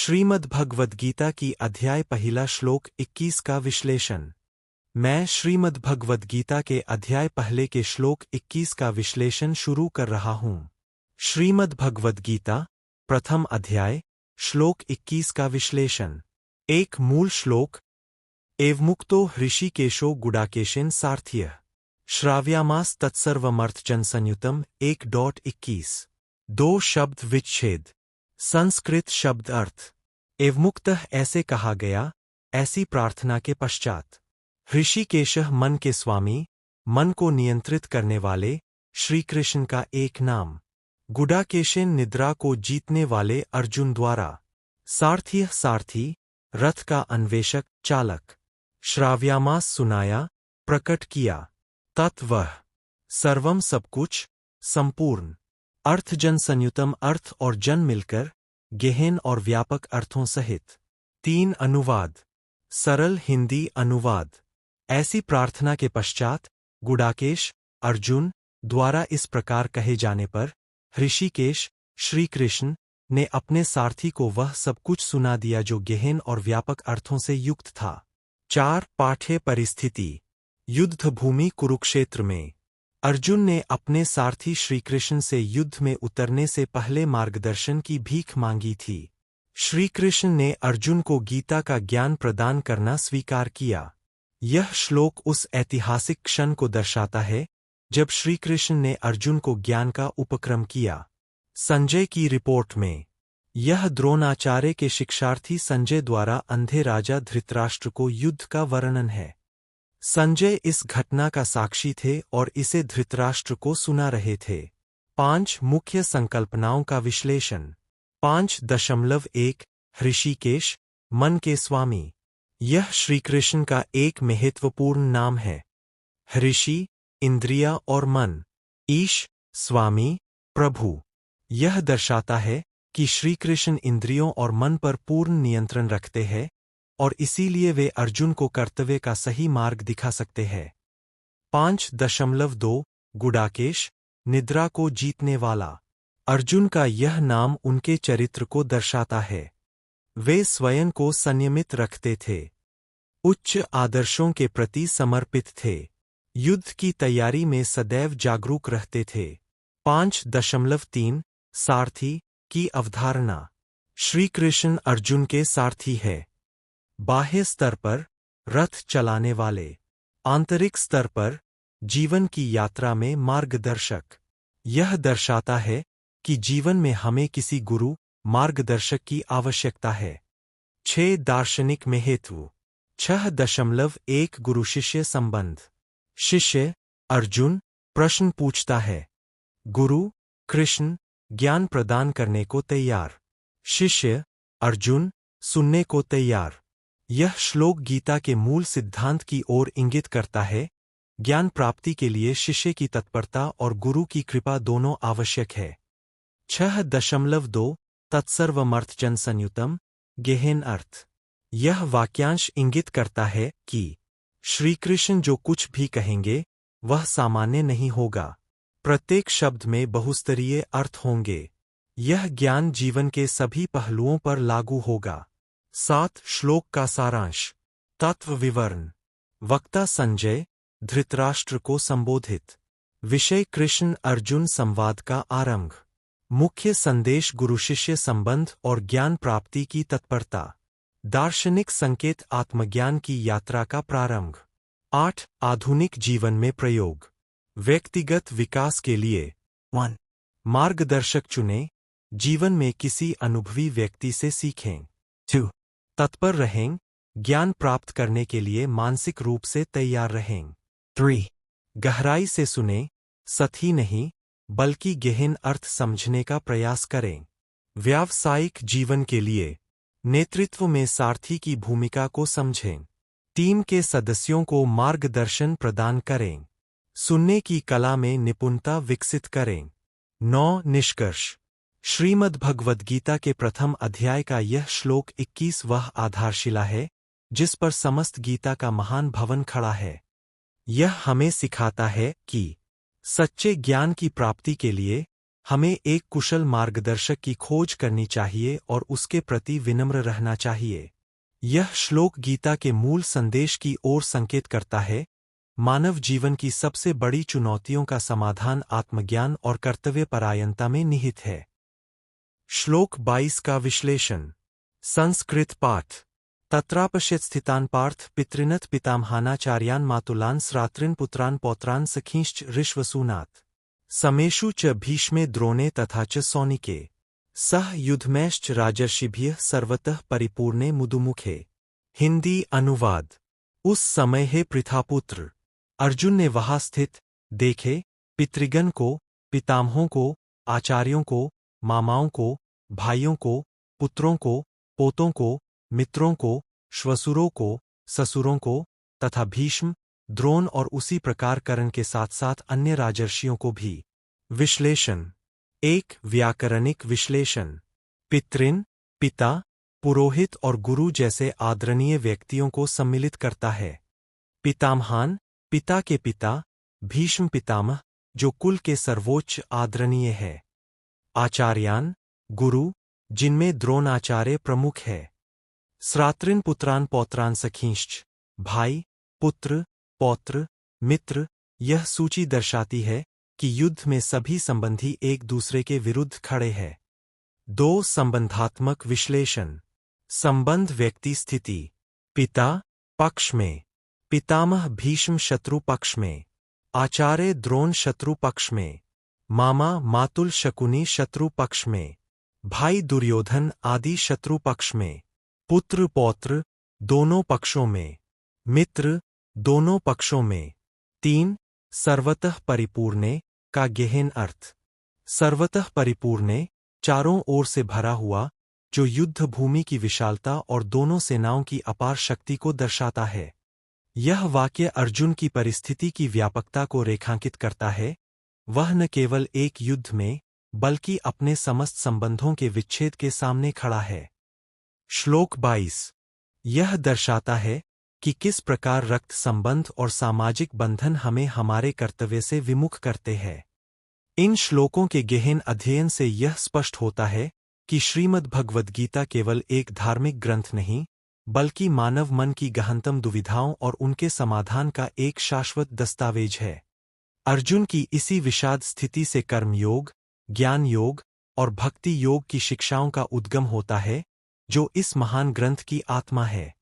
श्रीमद् भगवद गीता की अध्याय पहला श्लोक 21 का विश्लेषण। मैं श्रीमद् भगवद गीता के अध्याय पहले के श्लोक 21 का विश्लेषण शुरू कर रहा हूं। श्रीमद् भगवद गीता प्रथम अध्याय श्लोक 21 का विश्लेषण। एक मूल श्लोक। एवमुक्तो हृषिकेशो गुडाकेशेन सार्थ्य श्राव्यामास तत्सर्वमर्थजन संयुतम 1.21। दो शब्द विच्छेद। संस्कृत शब्द अर्थ। एवमुक्तः ऐसे कहा गया, ऐसी प्रार्थना के पश्चात। हृषिकेशः मन के स्वामी, मन को नियंत्रित करने वाले, श्री कृष्ण का एक नाम। गुडाकेशन निद्रा को जीतने वाले अर्जुन द्वारा। सारथी सारथी, रथ का अन्वेषक चालक। श्राव्यामास सुनाया, प्रकट किया। तत्वह सर्वम सब कुछ, संपूर्ण। अर्थ जन संयुतम अर्थ और जन मिलकर, गहन और व्यापक अर्थों सहित। 3 अनुवाद। सरल हिंदी अनुवाद। ऐसी प्रार्थना के पश्चात गुडाकेश अर्जुन द्वारा इस प्रकार कहे जाने पर हृषिकेश श्री कृष्ण ने अपने सारथी को वह सब कुछ सुना दिया जो गहन और व्यापक अर्थों से युक्त था। 4 पाठ्य परिस्थिति। युद्ध भूमि कुरुक्षेत्र में अर्जुन ने अपने सारथी श्रीकृष्ण से युद्ध में उतरने से पहले मार्गदर्शन की भीख मांगी थी। श्रीकृष्ण ने अर्जुन को गीता का ज्ञान प्रदान करना स्वीकार किया। यह श्लोक उस ऐतिहासिक क्षण को दर्शाता है जब श्रीकृष्ण ने अर्जुन को ज्ञान का उपक्रम किया। संजय की रिपोर्ट में यह द्रोणाचार्य के शिक्षार्थी संजय द्वारा अंधे राजा धृतराष्ट्र को युद्ध का वर्णन है। संजय इस घटना का साक्षी थे और इसे धृतराष्ट्र को सुना रहे थे। 5 मुख्य संकल्पनाओं का विश्लेषण। 5.1 हृषिकेश मन के स्वामी। यह श्रीकृष्ण का एक महत्वपूर्ण नाम है। हृषि इंद्रिया और मन। ईश स्वामी प्रभु। यह दर्शाता है कि श्रीकृष्ण इंद्रियों और मन पर पूर्ण नियंत्रण रखते हैं और इसीलिए वे अर्जुन को कर्तव्य का सही मार्ग दिखा सकते हैं। 5.2 गुडाकेश निद्रा को जीतने वाला। अर्जुन का यह नाम उनके चरित्र को दर्शाता है। वे स्वयं को संयमित रखते थे, उच्च आदर्शों के प्रति समर्पित थे, युद्ध की तैयारी में सदैव जागरूक रहते थे। 5.3 सारथी की अवधारणा। श्रीकृष्ण अर्जुन के सारथी है। बाह्य स्तर पर रथ चलाने वाले, आंतरिक स्तर पर जीवन की यात्रा में मार्गदर्शक। यह दर्शाता है कि जीवन में हमें किसी गुरु मार्गदर्शक की आवश्यकता है। 6 दार्शनिक महत्व। 6.1 गुरु शिष्य संबंध। शिष्य अर्जुन प्रश्न पूछता है, गुरु कृष्ण ज्ञान प्रदान करने को तैयार। शिष्य अर्जुन सुनने को तैयार। यह श्लोक गीता के मूल सिद्धांत की ओर इंगित करता है। ज्ञान प्राप्ति के लिए शिष्य की तत्परता और गुरु की कृपा दोनों आवश्यक है। 6.2 तत्सर्वमर्थजन संयुतम गहन अर्थ। यह वाक्यांश इंगित करता है कि श्रीकृष्ण जो कुछ भी कहेंगे वह सामान्य नहीं होगा। प्रत्येक शब्द में बहुस्तरीय अर्थ होंगे। यह ज्ञान जीवन के सभी पहलुओं पर लागू होगा। 7 श्लोक का सारांश। तत्व विवरण। वक्ता संजय धृतराष्ट्र को संबोधित। विषय कृष्ण अर्जुन संवाद का आरंभ। मुख्य संदेश गुरु शिष्य संबंध और ज्ञान प्राप्ति की तत्परता। दार्शनिक संकेत आत्मज्ञान की यात्रा का प्रारंभ। 8 आधुनिक जीवन में प्रयोग। व्यक्तिगत विकास के लिए 1 मार्गदर्शक चुनें, जीवन में किसी अनुभवी व्यक्ति से सीखें। 2 तत्पर रहें, ज्ञान प्राप्त करने के लिए मानसिक रूप से तैयार रहें। 3 गहराई से सुनें, सतही नहीं बल्कि गहन अर्थ समझने का प्रयास करें। व्यावसायिक जीवन के लिए नेतृत्व में सारथी की भूमिका को समझें। टीम के सदस्यों को मार्गदर्शन प्रदान करें। सुनने की कला में निपुणता विकसित करें। 9 निष्कर्ष। श्रीमद् भगवद गीता के प्रथम अध्याय का यह श्लोक 21 वह आधारशिला है जिस पर समस्त गीता का महान भवन खड़ा है। यह हमें सिखाता है कि सच्चे ज्ञान की प्राप्ति के लिए हमें एक कुशल मार्गदर्शक की खोज करनी चाहिए और उसके प्रति विनम्र रहना चाहिए। यह श्लोक गीता के मूल संदेश की ओर संकेत करता है। मानव जीवन की सबसे बड़ी चुनौतियों का समाधान आत्मज्ञान और कर्तव्यपरायणता में निहित है। श्लोक 22 का विश्लेषण। संस्कृत पाठ। तत्रापश्यत् स्थितान् पार्थ पितृनथ पितामहानाचार्यान् मातुलान् स्रातृन् पुत्रान् पौत्रान् सखींश्च ऋष्वसूनात् समेषु च भीष्मे द्रोणे तथा च सौनिके सह युद्धमैश्च राजर्षिभ्यः सर्वतः परिपूर्णे मुदुमुखे। हिंदी अनुवाद। उस समय हे पृथापुत्र, अर्जुन ने वहां स्थित देखे पितृगण को, पितामहों को, आचार्यों को, मामाओं को, भाइयों को, पुत्रों को, पोतों को, मित्रों को, श्वसुरों को, ससुरों को, तथा भीष्म, द्रोण और उसी प्रकार कर्ण के साथ साथ अन्य राजर्षियों को भी। विश्लेषण। एक व्याकरणिक विश्लेषण। पितृन, पिता, पुरोहित और गुरु जैसे आदरणीय व्यक्तियों को सम्मिलित करता है। पितामहान, पिता के पिता, भीष्म पितामह, जो कुल के सर्वोच्च आदरणीय है। आचार्यान, गुरु, जिनमें द्रोणाचार्य प्रमुख है। स्रातृन पुत्रान पौत्रान सखींश्च, भाई, पुत्र, पौत्र, मित्र। यह सूची दर्शाती है कि युद्ध में सभी संबंधी एक दूसरे के विरुद्ध खड़े हैं। दो संबंधात्मक विश्लेषण। संबंध व्यक्ति स्थिति। पिता पक्ष में, पितामह भीष्म शत्रु पक्ष में, आचार्य द्रोण शत्रु पक्ष में, मामा मातुल शकुनी शत्रु पक्ष में, भाई दुर्योधन आदि शत्रु पक्ष में, पुत्र पौत्र दोनों पक्षों में, मित्र दोनों पक्षों में। 3. सर्वतः परिपूर्णे का गहन अर्थ। सर्वतः परिपूर्णे, चारों ओर से भरा हुआ, जो युद्ध भूमि की विशालता और दोनों सेनाओं की अपार शक्ति को दर्शाता है। यह वाक्य अर्जुन की परिस्थिति की व्यापकता को रेखांकित करता है। वह न केवल एक युद्ध में, बल्कि अपने समस्त संबंधों के विच्छेद के सामने खड़ा है। श्लोक 22। यह दर्शाता है कि किस प्रकार रक्त संबंध और सामाजिक बंधन हमें हमारे कर्तव्य से विमुख करते हैं। इन श्लोकों के गहन अध्ययन से यह स्पष्ट होता है कि श्रीमद् भगवद गीता केवल एक धार्मिक ग्रंथ नहीं, बल्कि मानव मन की गहनतम दुविधाओं और उनके समाधान का एक शाश्वत दस्तावेज है। अर्जुन की इसी विषाद स्थिति से कर्मयोग, ज्ञान योग और भक्ति योग की शिक्षाओं का उद्गम होता है, जो इस महान ग्रंथ की आत्मा है।